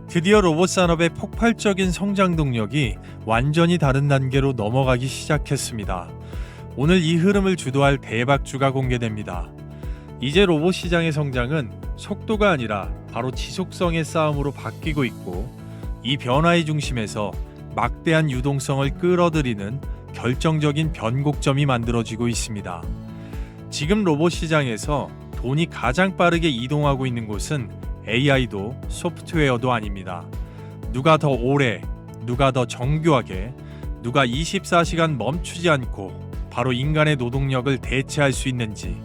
드디어 로봇 산업의 폭발적인 성장 동력이 완전히 다른 단계로 넘어가기 시작했습니다. 오늘 이 흐름을 주도할 대박주가 공개됩니다. 이제 로봇 시장의 성장은 속도가 아니라 바로 지속성의 싸움으로 바뀌고 있고, 이 변화의 중심에서 막대한 유동성을 끌어들이는 결정적인 변곡점이 만들어지고 있습니다. 지금 로봇 시장에서 돈이 가장 빠르게 이동하고 있는 곳은 AI도 소프트웨어도 아닙니다. 누가 더 오래, 누가 더 정교하게, 누가 24시간 멈추지 않고 바로 인간의 노동력을 대체할 수 있는지,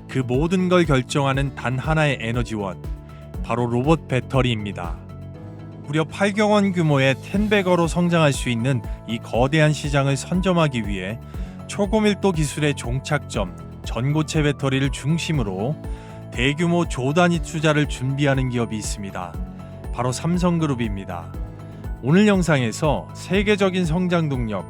그 모든 걸 결정하는 단 하나의 에너지원, 바로 로봇 배터리입니다. 무려 8억 원 규모의 10배거로 성장할 수 있는 이 거대한 시장을 선점하기 위해 초고밀도 기술의 종착점, 전고체 배터리를 중심으로 대규모 조단위 투자를 준비하는 기업이 있습니다. 바로 삼성그룹입니다. 오늘 영상에서 세계적인 성장 동력,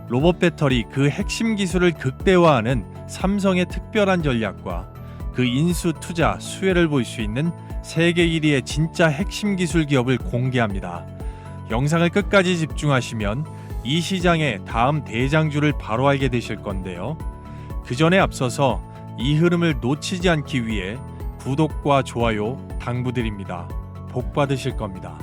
로봇 배터리 그 핵심 기술을 극대화하는 삼성의 특별한 전략과 그 인수 투자 수혜를 볼 수 있는 세계 1위의 진짜 핵심 기술 기업을 공개합니다. 영상을 끝까지 집중하시면 이 시장의 다음 대장주를 바로 알게 되실 건데요. 그 전에 앞서서 이 흐름을 놓치지 않기 위해 구독과 좋아요 당부드립니다. 복 받으실 겁니다.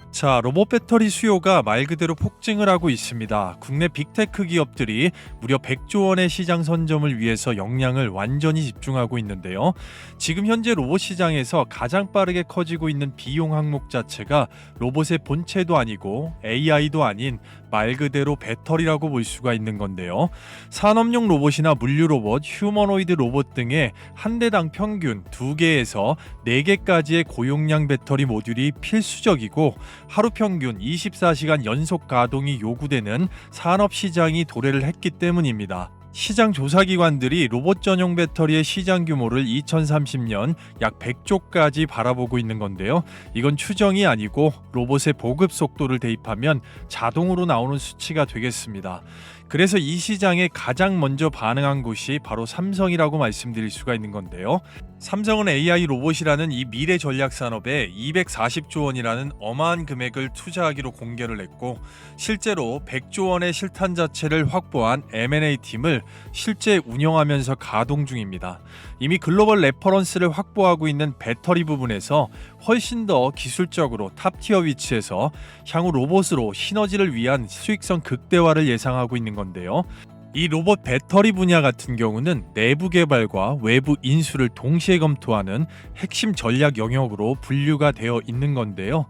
자, 로봇 배터리 수요가 말 그대로 폭증을 하고 있습니다. 국내 빅테크 기업들이 무려 100조 원의 시장 선점을 위해서 역량을 완전히 집중하고 있는데요. 지금 현재 로봇 시장에서 가장 빠르게 커지고 있는 비용 항목 자체가 로봇의 본체도 아니고 AI도 아닌 말 그대로 배터리라고 볼 수가 있는 건데요. 산업용 로봇이나 물류 로봇, 휴머노이드 로봇 등의 한 대당 평균 2개에서 4개까지의 고용량 배터리 모듈이 필수적이고, 하루 평균 24시간 연속 가동이 요구되는 산업 시장이 도래를 했기 때문입니다. 시장 조사기관들이 로봇 전용 배터리의 시장 규모를 2030년 약 100조까지 바라보고 있는 건데요. 이건 추정이 아니고 로봇의 보급 속도를 대입하면 자동으로 나오는 수치가 되겠습니다. 그래서 이 시장에 가장 먼저 반응한 곳이 바로 삼성이라고 말씀드릴 수가 있는 건데요. 삼성은 AI 로봇이라는 이 미래 전략 산업에 240조 원이라는 어마한 금액을 투자하기로 공개를 했고, 실제로 100조 원의 실탄 자체를 확보한 M&A 팀을 실제 운영하면서 가동 중입니다. 이미 글로벌 레퍼런스를 확보하고 있는 배터리 부분에서 훨씬 더 기술적으로 탑티어 위치에서 향후 로봇으로 시너지를 위한 수익성 극대화를 예상하고 있는 건데요. 이 로봇 배터리 분야 같은 경우는 내부 개발과 외부 인수를 동시에 검토하는 핵심 전략 영역으로 분류가 되어 있는 건데요.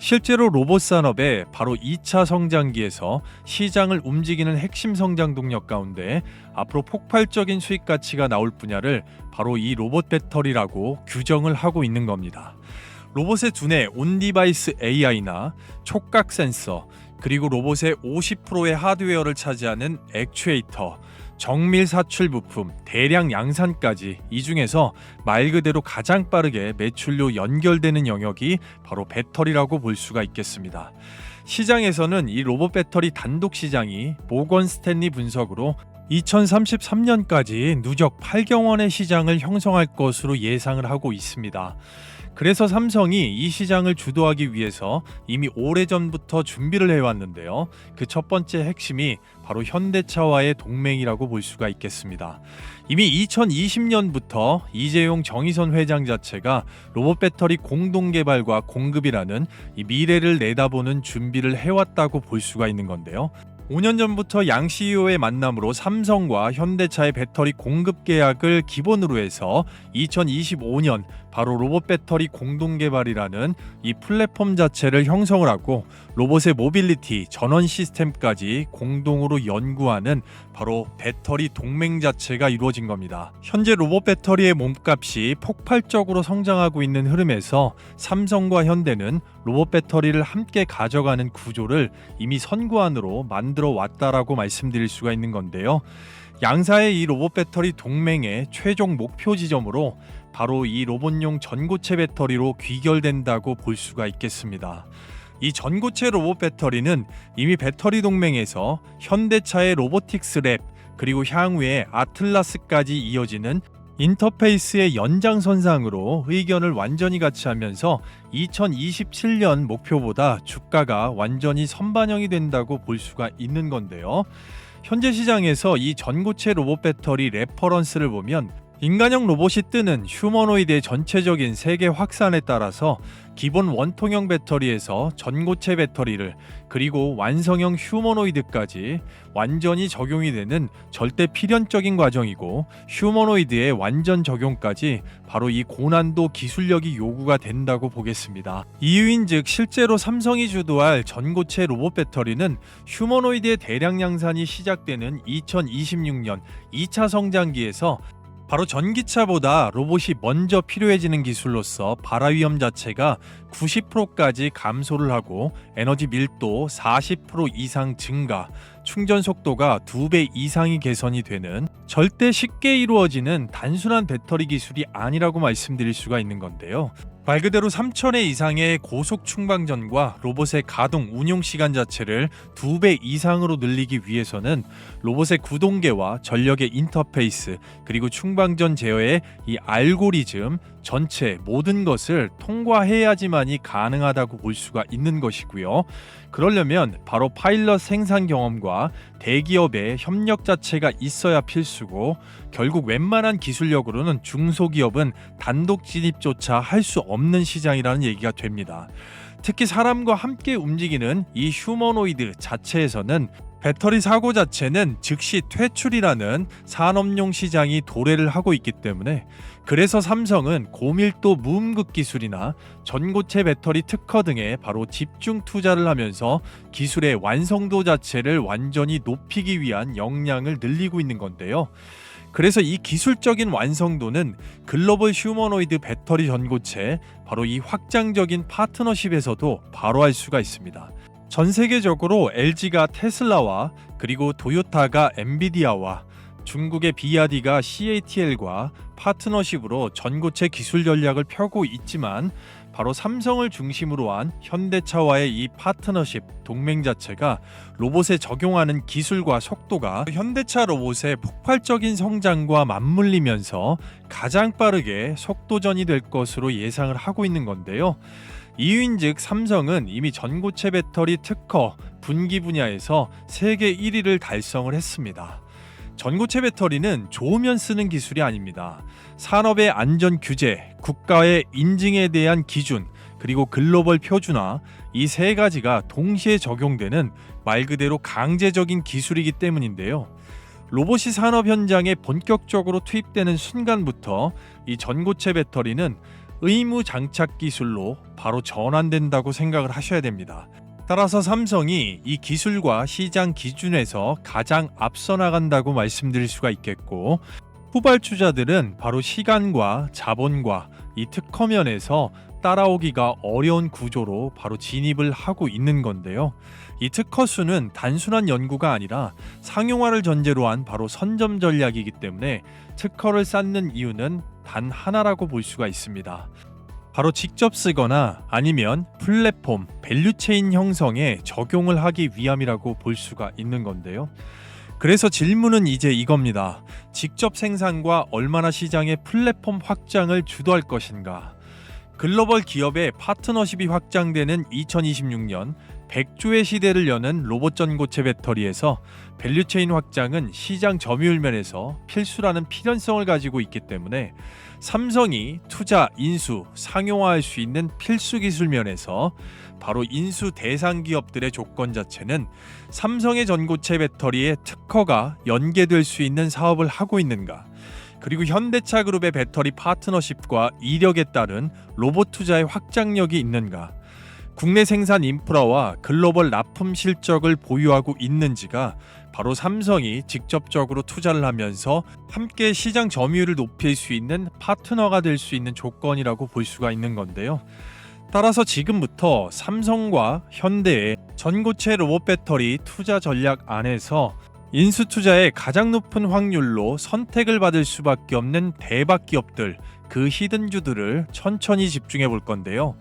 실제로 로봇 산업의 바로 2차 성장기에서 시장을 움직이는 핵심 성장 동력 가운데 앞으로 폭발적인 수익 가치가 나올 분야를 바로 이 로봇 배터리라고 규정을 하고 있는 겁니다. 로봇의 두뇌 온디바이스 AI나 촉각 센서, 그리고 로봇의 50%의 하드웨어를 차지하는 액추에이터, 정밀 사출 부품, 대량 양산까지, 이 중에서 말 그대로 가장 빠르게 매출로 연결되는 영역이 바로 배터리라고 볼 수가 있겠습니다. 시장에서는 이 로봇 배터리 단독 시장이 모건 스탠리 분석으로 2033년까지 누적 8억 원의 시장을 형성할 것으로 예상을 하고 있습니다. 그래서 삼성이 이 시장을 주도하기 위해서 이미 오래전부터 준비를 해왔는데요. 그 첫 번째 핵심이 바로 현대차와의 동맹이라고 볼 수가 있겠습니다. 이미 2020년부터 이재용 정의선 회장 자체가 로봇 배터리 공동 개발과 공급이라는 이 미래를 내다보는 준비를 해왔다고 볼 수가 있는 건데요. 5년 전부터 양 CEO의 만남으로 삼성과 현대차의 배터리 공급 계약을 기본으로 해서 2025년 바로 로봇 배터리 공동 개발이라는 이 플랫폼 자체를 형성을 하고, 로봇의 모빌리티, 전원 시스템까지 공동으로 연구하는 바로 배터리 동맹 자체가 이루어진 겁니다. 현재 로봇 배터리의 몸값이 폭발적으로 성장하고 있는 흐름에서 삼성과 현대는 로봇 배터리를 함께 가져가는 구조를 이미 선구안으로 만들어 왔다라고 말씀드릴 수가 있는 건데요. 양사의 이 로봇 배터리 동맹의 최종 목표 지점으로 바로 이 로봇용 전고체 배터리로 귀결된다고 볼 수가 있겠습니다. 이 전고체 로봇 배터리는 이미 배터리 동맹에서 현대차의 로보틱스 랩, 그리고 향후에 아틀라스까지 이어지는 인터페이스의 연장선상으로 의견을 완전히 같이 하면서 2027년 목표보다 주가가 완전히 선반영이 된다고 볼 수가 있는 건데요. 현재 시장에서 이 전고체 로봇 배터리 레퍼런스를 보면 인간형 로봇이 뜨는 휴머노이드의 전체적인 세계 확산에 따라서 기본 원통형 배터리에서 전고체 배터리를 그리고 완성형 휴머노이드까지 완전히 적용이 되는 절대 필연적인 과정이고, 휴머노이드의 완전 적용까지 바로 이 고난도 기술력이 요구가 된다고 보겠습니다. 이유인즉 실제로 삼성이 주도할 전고체 로봇 배터리는 휴머노이드의 대량 양산이 시작되는 2026년 2차 성장기에서 바로 전기차보다 로봇이 먼저 필요해지는 기술로서 발화 위험 자체가 90%까지 감소를 하고 에너지 밀도 40% 이상 증가, 충전 속도가 2배 이상이 개선이 되는 절대 쉽게 이루어지는 단순한 배터리 기술이 아니라고 말씀드릴 수가 있는 건데요. 말 그대로 3000회 이상의 고속 충방전과 로봇의 가동 운용 시간 자체를 2배 이상으로 늘리기 위해서는 로봇의 구동계와 전력의 인터페이스 그리고 충방전 제어의 이 알고리즘 전체 모든 것을 통과해야지만이 가능하다고 볼 수가 있는 것이고요. 그러려면 바로 파일럿 생산 경험과 대기업의 협력 자체가 있어야 필수고, 결국 웬만한 기술력으로는 중소기업은 단독 진입조차 할 수 없는 시장이라는 얘기가 됩니다. 특히 사람과 함께 움직이는 이 휴머노이드 자체에서는 배터리 사고 자체는 즉시 퇴출이라는 산업용 시장이 도래를 하고 있기 때문에, 그래서 삼성은 고밀도 무음극 기술이나 전고체 배터리 특허 등에 바로 집중 투자를 하면서 기술의 완성도 자체를 완전히 높이기 위한 역량을 늘리고 있는 건데요. 그래서 이 기술적인 완성도는 글로벌 휴머노이드 배터리 전고체 바로 이 확장적인 파트너십에서도 바로 알 수가 있습니다. 전 세계적으로 LG가 테슬라와 그리고 토요타가 엔비디아와 중국의 비아디가 CATL과 파트너십으로 전고체 기술 전략을 펴고 있지만, 바로 삼성을 중심으로 한 현대차와의 이 파트너십 동맹 자체가 로봇에 적용하는 기술과 속도가 현대차 로봇의 폭발적인 성장과 맞물리면서 가장 빠르게 속도전이 될 것으로 예상을 하고 있는 건데요. 이유인즉 삼성은 이미 전고체 배터리 특허 분기 분야에서 세계 1위를 달성을 했습니다. 전고체 배터리는 좋으면 쓰는 기술이 아닙니다. 산업의 안전 규제, 국가의 인증에 대한 기준, 그리고 글로벌 표준화, 이 세 가지가 동시에 적용되는 말 그대로 강제적인 기술이기 때문인데요. 로봇이 산업 현장에 본격적으로 투입되는 순간부터 이 전고체 배터리는 의무 장착 기술로 바로 전환된다고 생각을 하셔야 됩니다. 따라서 삼성이 이 기술과 시장 기준에서 가장 앞서 나간다고 말씀드릴 수가 있겠고, 후발주자들은 바로 시간과 자본과 이 특허면에서 따라오기가 어려운 구조로 바로 진입을 하고 있는 건데요. 이 특허 수는 단순한 연구가 아니라 상용화를 전제로 한 바로 선점 전략이기 때문에 특허를 쌓는 이유는 단 하나라고 볼 수가 있습니다. 바로 직접 쓰거나 아니면 플랫폼, 밸류체인 형성에 적용을 하기 위함이라고 볼 수가 있는 건데요. 그래서 질문은 이제 이겁니다. 직접 생산과 얼마나 시장의 플랫폼 확장을 주도할 것인가? 글로벌 기업의 파트너십이 확장되는 2026년 100조의 시대를 여는 로봇 전고체 배터리에서 밸류체인 확장은 시장 점유율 면에서 필수라는 필연성을 가지고 있기 때문에 삼성이 투자, 인수, 상용화할 수 있는 필수 기술 면에서 바로 인수 대상 기업들의 조건 자체는 삼성의 전고체 배터리의 특허가 연계될 수 있는 사업을 하고 있는가, 그리고 현대차 그룹의 배터리 파트너십과 이력에 따른 로봇 투자의 확장력이 있는가, 국내 생산 인프라와 글로벌 납품 실적을 보유하고 있는지가 바로 삼성이 직접적으로 투자를 하면서 함께 시장 점유율을 높일 수 있는 파트너가 될 수 있는 조건이라고 볼 수가 있는 건데요. 따라서 지금부터 삼성과 현대의 전고체 로봇 배터리 투자 전략 안에서 인수 투자의 가장 높은 확률로 선택을 받을 수밖에 없는 대박 기업들, 그 히든주들을 천천히 집중해 볼 건데요.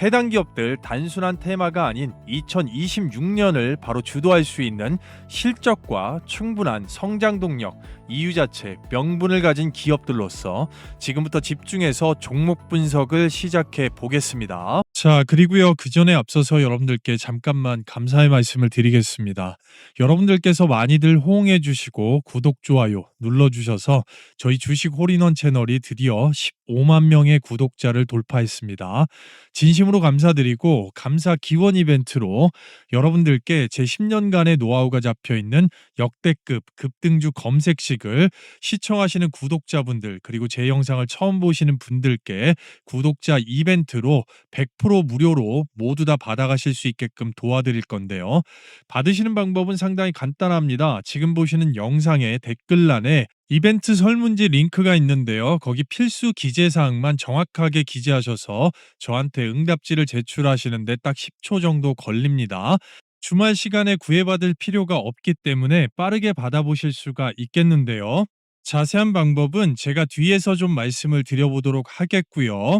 해당 기업들 단순한 테마가 아닌 2026년을 바로 주도할 수 있는 실적과 충분한 성장 동력, 이유 자체, 명분을 가진 기업들로서 지금부터 집중해서 종목 분석을 시작해 보겠습니다. 자, 그리고요. 그 전에 앞서서 여러분들께 잠깐만 감사의 말씀을 드리겠습니다. 여러분들께서 많이들 호응해 주시고 구독, 좋아요 눌러 주셔서 저희 주식 홀인원 채널이 드디어 15만 명의 구독자를 돌파했습니다. 진심으로 감사드리고 감사 기원 이벤트로 여러분들께 제 10년간의 노하우가 잡혀 있는 역대급 급등주 검색식을 시청하시는 구독자분들 그리고 제 영상을 처음 보시는 분들께 구독자 이벤트로 100% 무료로 모두 다 받아가실 수 있게끔 도와드릴 건데요. 받으시는 방법은 상당히 간단합니다. 지금 보시는 영상의 댓글란에 이벤트 설문지 링크가 있는데요. 거기 필수 기재사항만 정확하게 기재하셔서 저한테 응답지를 제출하시는데 딱 10초 정도 걸립니다. 주말 시간에 구애받을 필요가 없기 때문에 빠르게 받아보실 수가 있겠는데요. 자세한 방법은 제가 뒤에서 좀 말씀을 드려보도록 하겠고요.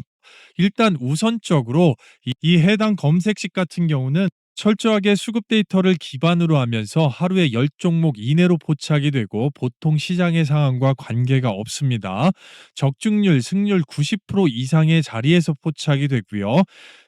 일단 우선적으로 이 해당 검색식 같은 경우는 철저하게 수급 데이터를 기반으로 하면서 하루에 10종목 이내로 포착이 되고 보통 시장의 상황과 관계가 없습니다. 적중률, 승률 90% 이상의 자리에서 포착이 되고요.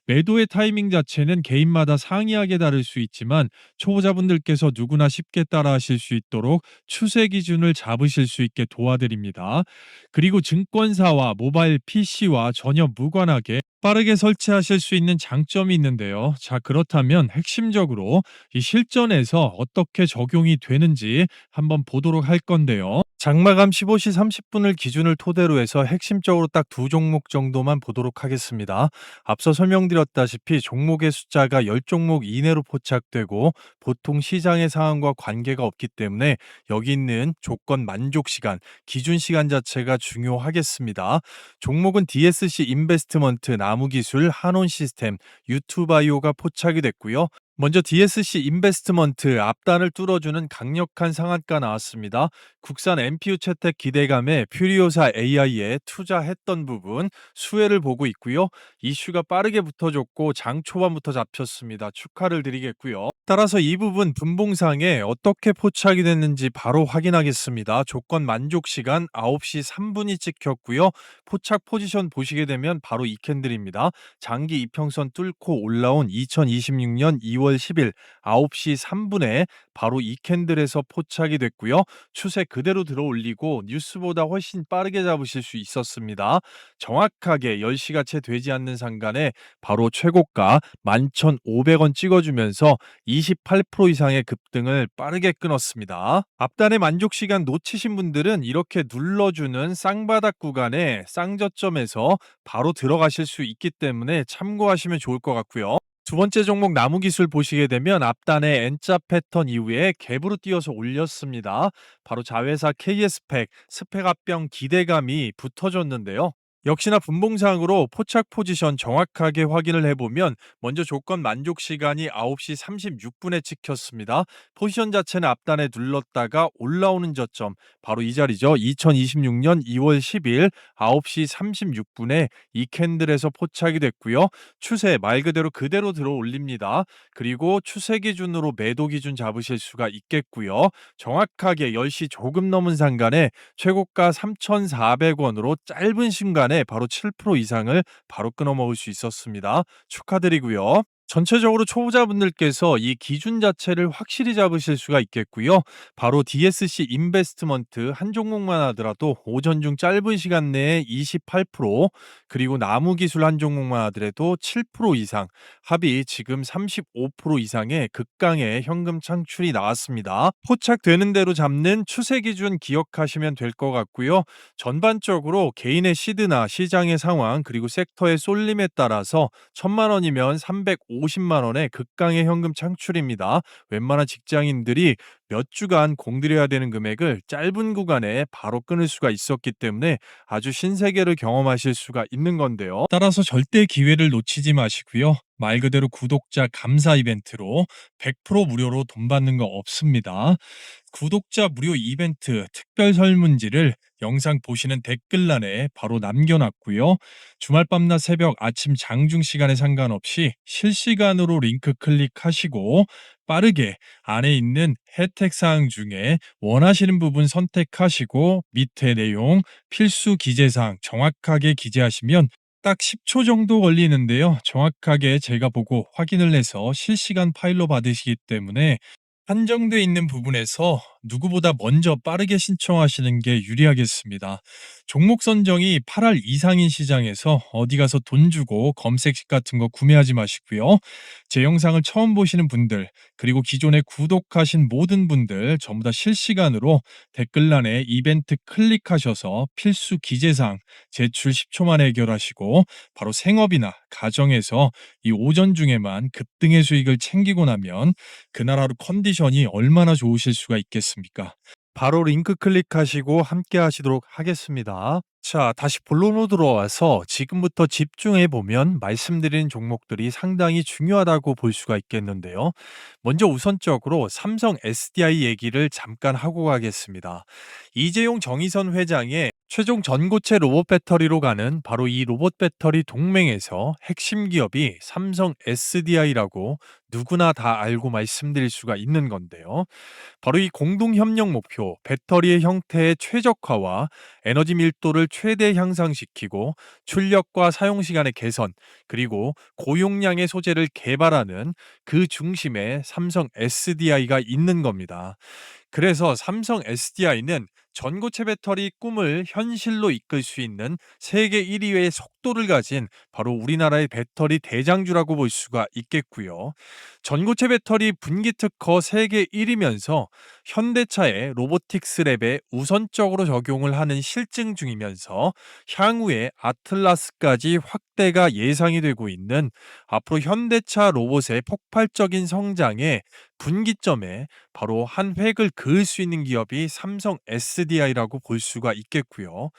매도의 타이밍 자체는 개인마다 상이하게 다를 수 있지만 초보자분들께서 누구나 쉽게 따라하실 수 있도록 추세 기준을 잡으실 수 있게 도와드립니다. 그리고 증권사와 모바일 PC와 전혀 무관하게 빠르게 설치하실 수 있는 장점이 있는데요. 자, 그렇다면 핵심적으로 이 실전에서 어떻게 적용이 되는지 한번 보도록 할 건데요. 장마감 15시 30분을 기준을 토대로 해서 핵심적으로 딱 두 종목 정도만 보도록 하겠습니다. 앞서 설명드렸다시피 종목의 숫자가 10종목 이내로 포착되고 보통 시장의 상황과 관계가 없기 때문에 여기 있는 조건 만족 시간, 기준 시간 자체가 중요하겠습니다. 종목은 DSC 인베스트먼트, 나무기술, 한온시스템, 유투바이오가 포착이 됐고요. 먼저 DSC 인베스트먼트 앞단을 뚫어주는 강력한 상한가 나왔습니다. 국산 NPU 채택 기대감에 퓨리오사 AI에 투자했던 부분 수혜를 보고 있고요. 이슈가 빠르게 붙어줬고 장 초반부터 잡혔습니다. 축하를 드리겠고요. 따라서 이 부분 분봉상에 어떻게 포착이 됐는지 바로 확인하겠습니다. 조건 만족 시간 9시 3분이 찍혔고요. 포착 포지션 보시게 되면 바로 이 캔들입니다. 장기 이평선 뚫고 올라온 2026년 2월 10일 9시 3분에 바로 이 캔들에서 포착이 됐고요. 추세 그대로 들어 올리고 뉴스보다 훨씬 빠르게 잡으실 수 있었습니다. 정확하게 10시가 채 되지 않는 상간에 바로 최고가 11,500원 찍어주면서 28% 이상의 급등을 빠르게 끊었습니다. 앞단의 만족 시간 놓치신 분들은 이렇게 눌러주는 쌍바닥 구간에 쌍저점에서 바로 들어가실 수 있기 때문에 참고하시면 좋을 것 같고요. 두 번째 종목 나무기술 보시게 되면 앞단의 N자 패턴 이후에 갭으로 뛰어서 올렸습니다. 바로 자회사 KS팩, 스펙 합병 기대감이 붙어줬는데요. 역시나 분봉상으로 포착 포지션 정확하게 확인을 해보면 먼저 조건 만족 시간이 9시 36분에 찍혔습니다. 포지션 자체는 앞단에 눌렀다가 올라오는 저점 바로 이 자리죠. 2026년 2월 10일 9시 36분에 이 캔들에서 포착이 됐고요. 추세 말 그대로 들어 올립니다. 그리고 추세 기준으로 매도 기준 잡으실 수가 있겠고요. 정확하게 10시 조금 넘은 상간에 최고가 3,400원으로 짧은 순간에 바로 7% 이상을 바로 끊어 먹을 수 있었습니다. 축하드리고요. 전체적으로 초보자분들께서 이 기준 자체를 확실히 잡으실 수가 있겠고요. 바로 DSC 인베스트먼트 한 종목만 하더라도 오전 중 짧은 시간 내에 28% 그리고 나무기술 한 종목만 하더라도 7% 이상 합이 지금 35% 이상의 극강의 현금 창출이 나왔습니다. 포착되는 대로 잡는 추세 기준 기억하시면 될 것 같고요. 전반적으로 개인의 시드나 시장의 상황 그리고 섹터의 쏠림에 따라서 1,000만 원이면 350만 원의 극강의 현금 창출입니다. 웬만한 직장인들이 몇 주간 공들여야 되는 금액을 짧은 구간에 바로 끊을 수가 있었기 때문에 아주 신세계를 경험하실 수가 있는 건데요. 따라서 절대 기회를 놓치지 마시고요. 말 그대로 구독자 감사 이벤트로 100% 무료로 돈 받는 거 없습니다. 구독자 무료 이벤트 특별 설문지를 영상 보시는 댓글란에 바로 남겨놨고요. 주말 밤낮 새벽 아침 장중 시간에 상관없이 실시간으로 링크 클릭하시고 빠르게 안에 있는 혜택 사항 중에 원하시는 부분 선택하시고 밑에 내용 필수 기재사항 정확하게 기재하시면 딱 10초 정도 걸리는데요. 정확하게 제가 보고 확인을 해서 실시간 파일로 받으시기 때문에 한정돼 있는 부분에서 누구보다 먼저 빠르게 신청하시는 게 유리하겠습니다. 종목 선정이 8할 이상인 시장에서 어디 가서 돈 주고 검색식 같은 거 구매하지 마시고요. 제 영상을 처음 보시는 분들, 그리고 기존에 구독하신 모든 분들 전부 다 실시간으로 댓글란에 이벤트 클릭하셔서 필수 기재사항 제출 10초 만에 해결하시고 바로 생업이나 가정에서 이 오전 중에만 급등의 수익을 챙기고 나면 그날 하루 컨디션이 얼마나 좋으실 수가 있겠습니까? 바로 링크 클릭하시고 함께 하시도록 하겠습니다. 자, 다시 본론으로 들어와서 지금부터 집중해 보면 말씀드린 종목들이 상당히 중요하다고 볼 수가 있겠는데요. 먼저 우선적으로 삼성 SDI 얘기를 잠깐 하고 가겠습니다. 이재용 정의선 회장의 최종 전고체 로봇 배터리로 가는 바로 이 로봇 배터리 동맹에서 핵심 기업이 삼성 SDI라고 누구나 다 알고 말씀드릴 수가 있는 건데요. 바로 이 공동 협력 목표, 배터리의 형태의 최적화와 에너지 밀도를 최대 향상시키고 출력과 사용 시간의 개선, 그리고 고용량의 소재를 개발하는 그 중심에 삼성 SDI가 있는 겁니다. 그래서 삼성 SDI는 전고체 배터리 꿈을 현실로 이끌 수 있는 세계 1위의 속도를 가진 바로 우리나라의 배터리 대장주라고 볼 수가 있겠고요. 전고체 배터리 분기 특허 세계 1위면서 현대차의 로보틱스 랩에 우선적으로 적용을 하는 실증 중이면서 향후에 아틀라스까지 확대가 예상이 되고 있는 앞으로 현대차 로봇의 폭발적인 성장에 분기점에 바로 한 획을 그을 수 있는 기업이 삼성 SDI라고 볼 수가 있겠고요.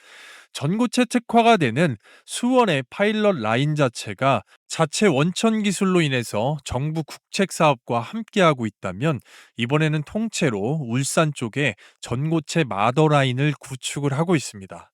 전고체 특화가 되는 수원의 파일럿 라인 자체가 자체 원천 기술로 인해서 정부 국책 사업과 함께하고 있다면 이번에는 통째로 울산 쪽에 전고체 마더 라인을 구축을 하고 있습니다.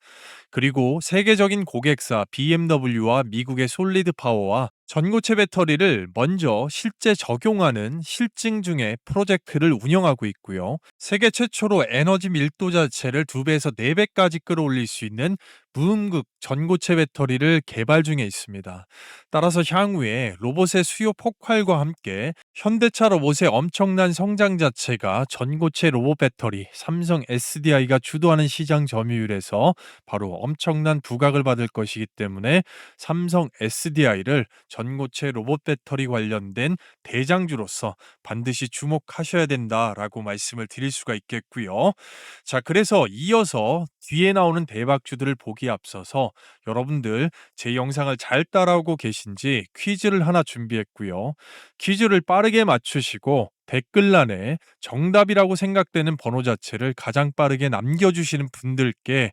그리고 세계적인 고객사 BMW와 미국의 솔리드 파워와 전고체 배터리를 먼저 실제 적용하는 실증 중에 프로젝트를 운영하고 있고요. 세계 최초로 에너지 밀도 자체를 2배에서 4배까지 끌어올릴 수 있는 무음극 전고체 배터리를 개발 중에 있습니다. 따라서 향후에 로봇의 수요 폭발과 함께 현대차 로봇의 엄청난 성장 자체가 전고체 로봇 배터리 삼성 SDI가 주도하는 시장 점유율에서 바로 엄청난 부각을 받을 것이기 때문에 삼성 SDI를 전고체 로봇 배터리 관련된 대장주로서 반드시 주목하셔야 된다라고 말씀을 드릴 수가 있겠고요. 자, 그래서 이어서 뒤에 나오는 대박주들을 보기 앞서서 여러분들 제 영상을 잘 따라오고 계신지 퀴즈를 하나 준비했고요. 퀴즈를 빠르게 맞추시고 댓글란에 정답이라고 생각되는 번호 자체를 가장 빠르게 남겨주시는 분들께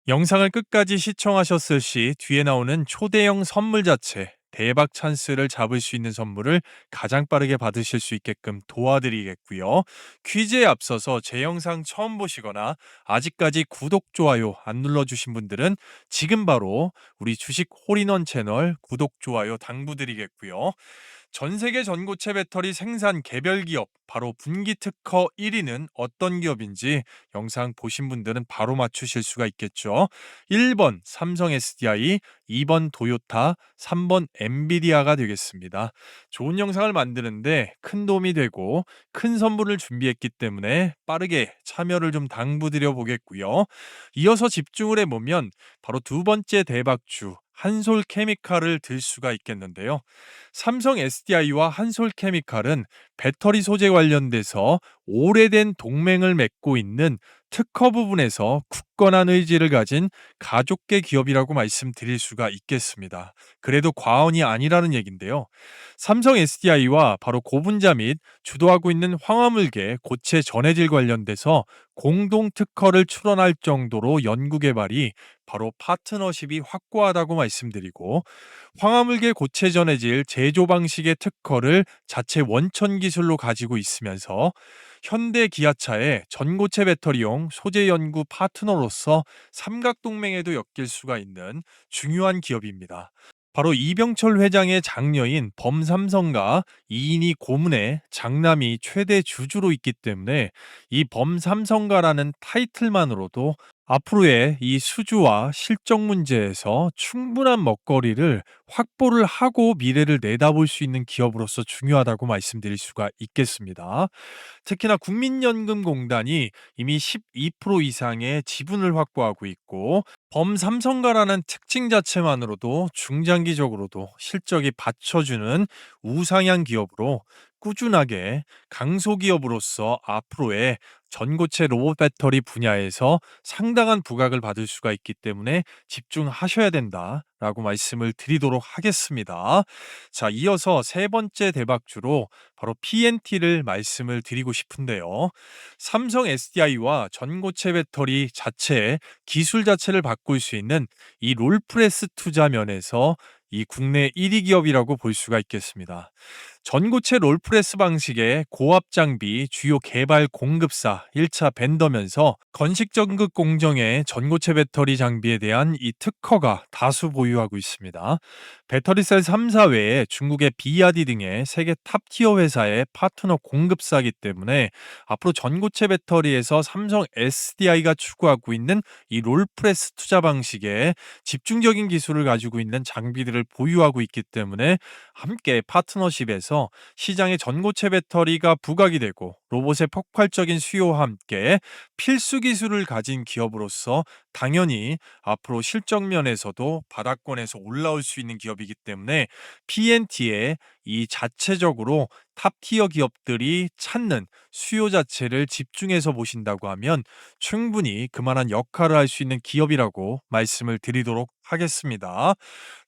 영상을 끝까지 시청하셨을 시 뒤에 나오는 초대형 선물 자체 대박 찬스를 잡을 수 있는 선물을 가장 빠르게 받으실 수 있게끔 도와드리겠고요. 퀴즈에 앞서서 제 영상 처음 보시거나 아직까지 구독, 좋아요 안 눌러주신 분들은 지금 바로 우리 주식 홀인원 채널 구독, 좋아요 당부드리겠고요. 전 세계 전고체 배터리 생산 개별 기업 바로 분기 특허 1위는 어떤 기업인지 영상 보신 분들은 바로 맞추실 수가 있겠죠. 1번 삼성 SDI, 2번 도요타, 3번 엔비디아가 되겠습니다. 좋은 영상을 만드는데 큰 도움이 되고 큰 선물을 준비했기 때문에 빠르게 참여를 좀 당부드려 보겠고요. 이어서 집중을 해보면 바로 두 번째 대박주 한솔 케미칼을 들 수가 있겠는데요. 삼성 SDI와 한솔 케미칼은 배터리 소재 관련돼서 오래된 동맹을 맺고 있는 특허 부분에서 굳건한 의지를 가진 가족계 기업이라고 말씀드릴 수가 있겠습니다. 그래도 과언이 아니라는 얘긴데요. 삼성 SDI와 바로 고분자 및 주도하고 있는 황화물계 고체 전해질 관련돼서 공동 특허를 출원할 정도로 연구 개발이 바로 파트너십이 확고하다고 말씀드리고, 황화물계 고체 전해질 제조 방식의 특허를 자체 원천 기술로 가지고 있으면서 현대 기아차의 전고체 배터리용 소재 연구 파트너로서 삼각동맹에도 엮일 수가 있는 중요한 기업입니다. 바로 이병철 회장의 장녀인 범삼성과 이인희 고문의 장남이 최대 주주로 있기 때문에 이 범삼성가라는 타이틀만으로도 앞으로의 이 수주와 실적 문제에서 충분한 먹거리를 확보를 하고 미래를 내다볼 수 있는 기업으로서 중요하다고 말씀드릴 수가 있겠습니다. 특히나 국민연금공단이 이미 12% 이상의 지분을 확보하고 있고, 범삼성가라는 특징 자체만으로도 중장기적으로도 실적이 받쳐주는 우상향 기업으로 꾸준하게 강소기업으로서 앞으로의 전고체 로봇 배터리 분야에서 상당한 부각을 받을 수가 있기 때문에 집중하셔야 된다라고 말씀을 드리도록 하겠습니다. 자, 이어서 세 번째 대박주로 바로 PNT를 말씀을 드리고 싶은데요. 삼성 SDI와 전고체 배터리 자체의 기술 자체를 바꿀 수 있는 이 롤프레스 투자 면에서 이 국내 1위 기업이라고 볼 수가 있겠습니다. 전고체 롤프레스 방식의 고압 장비 주요 개발 공급사 1차 벤더면서 건식 전극 공정의 전고체 배터리 장비에 대한 이 특허가 다수 보유하고 있습니다. 배터리셀 3사 외에 중국의 비야디 등의 세계 탑티어 회사의 파트너 공급사이기 때문에 앞으로 전고체 배터리에서 삼성 SDI가 추구하고 있는 이 롤프레스 투자 방식의 집중적인 기술을 가지고 있는 장비들을 보유하고 있기 때문에 함께 파트너십에서 시장의 전고체 배터리가 부각이 되고 로봇의 폭발적인 수요와 함께 필수 기술을 가진 기업으로서 당연히 앞으로 실적 면에서도 바닥권에서 올라올 수 있는 기업이기 때문에 PNT의 이 자체적으로 탑티어 기업들이 찾는 수요 자체를 집중해서 보신다고 하면 충분히 그만한 역할을 할 수 있는 기업이라고 말씀을 드리도록 하겠습니다.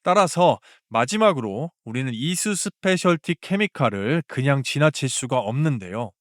따라서 마지막으로 우리는 이수 스페셜티 케미칼을 그냥 지나칠 수가 없는데요.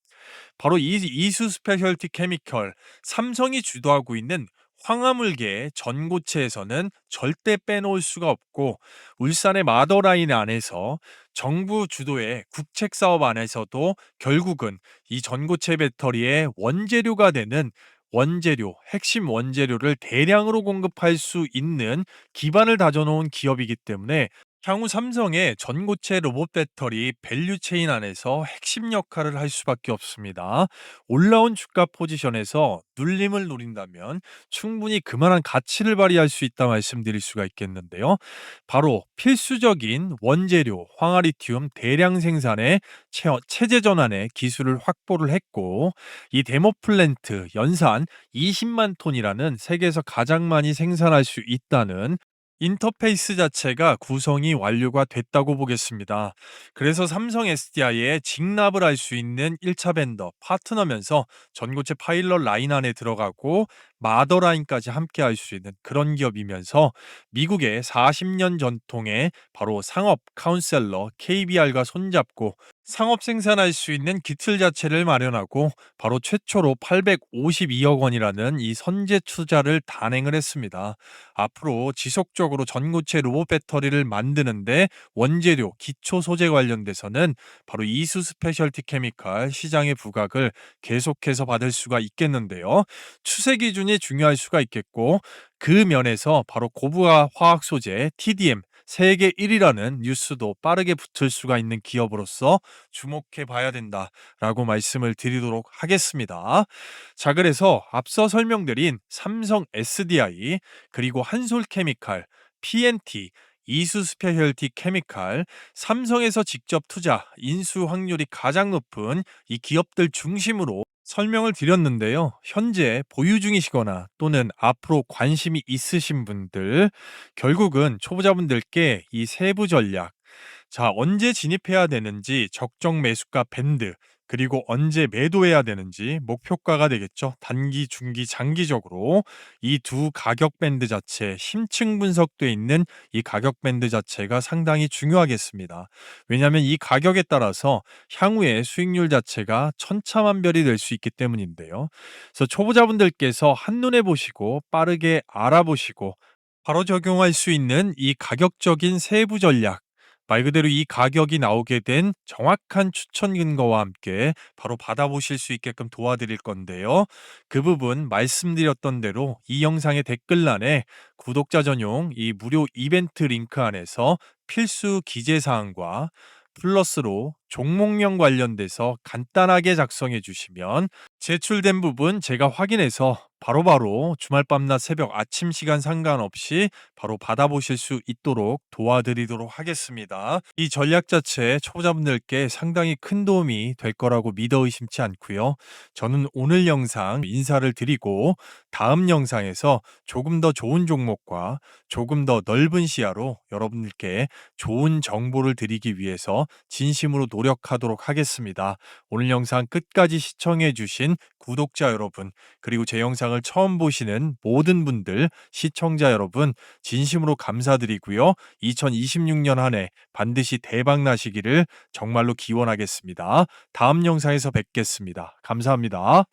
바로 이 이수 스페셜티 케미컬, 삼성이 주도하고 있는 황화물계 전고체에서는 절대 빼놓을 수가 없고, 울산의 마더라인 안에서 정부 주도의 국책 사업 안에서도 결국은 이 전고체 배터리의 원재료가 되는 원재료, 핵심 원재료를 대량으로 공급할 수 있는 기반을 다져놓은 기업이기 때문에 향후 삼성의 전고체 로봇 배터리 밸류체인 안에서 핵심 역할을 할 수밖에 없습니다. 올라온 주가 포지션에서 눌림을 노린다면 충분히 그만한 가치를 발휘할 수 있다 말씀드릴 수가 있겠는데요. 바로 필수적인 원재료 황화리튬 대량 생산의 체제 전환의 기술을 확보를 했고, 이 데모 플랜트 연산 20만 톤이라는 세계에서 가장 많이 생산할 수 있다는 인터페이스 자체가 구성이 완료가 됐다고 보겠습니다. 그래서 삼성 SDI에 직납을 할 수 있는 1차 벤더 파트너면서 전고체 파일럿 라인 안에 들어가고 마더라인까지 함께 할 수 있는 그런 기업이면서 미국의 40년 전통의 바로 상업 카운셀러 KBR과 손잡고 상업 생산할 수 있는 기틀 자체를 마련하고 바로 최초로 852억 원이라는 이 선제 투자를 단행을 했습니다. 앞으로 지속적으로 전고체 로봇 배터리를 만드는데 원재료, 기초 소재 관련돼서는 바로 이수 스페셜티 케미칼 시장의 부각을 계속해서 받을 수가 있겠는데요. 추세 기준이 중요할 수가 있겠고, 그 면에서 바로 고부하 화학 소재 TDM 세계 1위라는 뉴스도 빠르게 붙을 수가 있는 기업으로서 주목해 봐야 된다라고 말씀을 드리도록 하겠습니다. 자, 그래서 앞서 설명드린 삼성 SDI 그리고 한솔케미칼, PNT, 이수 스페셜티 케미칼, 삼성에서 직접 투자, 인수 확률이 가장 높은 이 기업들 중심으로 설명을 드렸는데요. 현재 보유 중이시거나 또는 앞으로 관심이 있으신 분들, 결국은 초보자분들께 이 세부 전략, 자, 언제 진입해야 되는지 적정 매수가 밴드, 그리고 언제 매도해야 되는지 목표가가 되겠죠. 단기, 중기, 장기적으로 이 두 가격 밴드 자체, 심층 분석돼 있는 이 가격 밴드 자체가 상당히 중요하겠습니다. 왜냐하면 이 가격에 따라서 향후에 수익률 자체가 천차만별이 될 수 있기 때문인데요. 그래서 초보자분들께서 한눈에 보시고 빠르게 알아보시고 바로 적용할 수 있는 이 가격적인 세부 전략, 말 그대로 이 가격이 나오게 된 정확한 추천 근거와 함께 바로 받아보실 수 있게끔 도와드릴 건데요. 그 부분 말씀드렸던 대로 이 영상의 댓글란에 구독자 전용 이 무료 이벤트 링크 안에서 필수 기재 사항과 플러스로 종목명 관련돼서 간단하게 작성해 주시면 제출된 부분 제가 확인해서 바로바로 주말 밤낮 새벽 아침 시간 상관없이 바로 받아보실 수 있도록 도와드리도록 하겠습니다. 이 전략 자체 초보자분들께 상당히 큰 도움이 될 거라고 믿어 의심치 않고요. 저는 오늘 영상 인사를 드리고 다음 영상에서 조금 더 좋은 종목과 조금 더 넓은 시야로 여러분들께 좋은 정보를 드리기 위해서 진심으로 노력하도록 하겠습니다. 오늘 영상 끝까지 시청해 주신 구독자 여러분, 그리고 제 영상을 처음 보시는 모든 분들, 시청자 여러분, 진심으로 감사드리고요. 2026년 한 해 반드시 대박 나시기를 정말로 기원하겠습니다. 다음 영상에서 뵙겠습니다. 감사합니다.